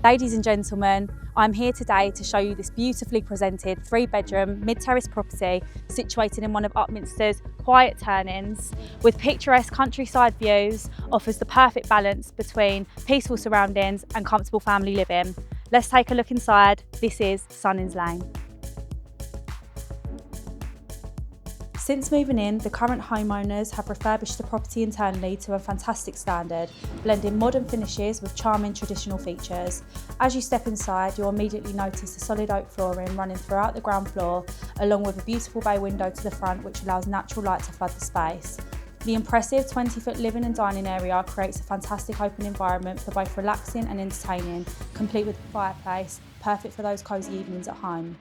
Ladies and gentlemen, I'm here today to show you this beautifully presented 3-bedroom mid-terrace property situated in one of Upminster's quiet turn-ins with picturesque countryside views. Offers the perfect balance between peaceful surroundings and comfortable family living. Let's take a look inside. This is Sunnings Lane. Since moving in, the current homeowners have refurbished the property internally to a fantastic standard, blending modern finishes with charming traditional features. As you step inside, you'll immediately notice the solid oak flooring running throughout the ground floor, along with a beautiful bay window to the front which allows natural light to flood the space. The impressive 20-foot living and dining area creates a fantastic open environment for both relaxing and entertaining, complete with a fireplace, perfect for those cosy evenings at home.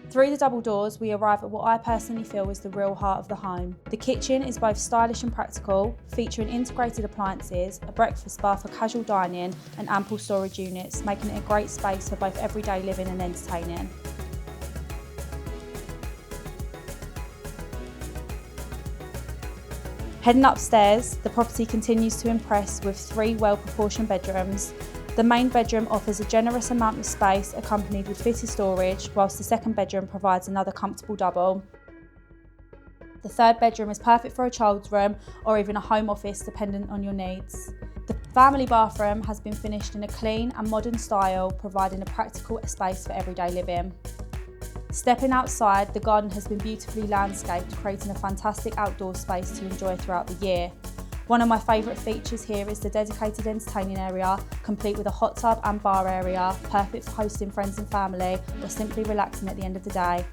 Through the double doors, we arrive at what I personally feel is the real heart of the home. The kitchen is both stylish and practical, featuring integrated appliances, a breakfast bar for casual dining, and ample storage units, making it a great space for both everyday living and entertaining. Heading upstairs, the property continues to impress with 3 well-proportioned bedrooms. The main bedroom offers a generous amount of space accompanied with fitted storage, whilst the second bedroom provides another comfortable double. The third bedroom is perfect for a child's room or even a home office dependent on your needs. The family bathroom has been finished in a clean and modern style, providing a practical space for everyday living. Stepping outside, the garden has been beautifully landscaped, creating a fantastic outdoor space to enjoy throughout the year. One of my favourite features here is the dedicated entertaining area, complete with a hot tub and bar area, perfect for hosting friends and family or simply relaxing at the end of the day.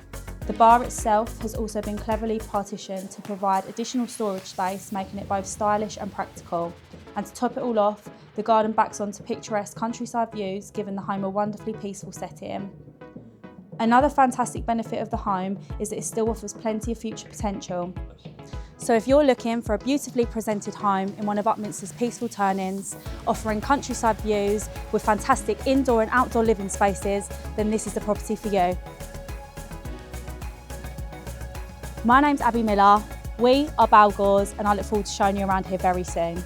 The bar itself has also been cleverly partitioned to provide additional storage space, making it both stylish and practical. And to top it all off, the garden backs onto picturesque countryside views, giving the home a wonderfully peaceful setting. Another fantastic benefit of the home is that it still offers plenty of future potential. So if you're looking for a beautifully presented home in one of Upminster's peaceful turn-ins, offering countryside views with fantastic indoor and outdoor living spaces, then this is the property for you. My name's Abby Miller, we are Balgores, and I look forward to showing you around here very soon.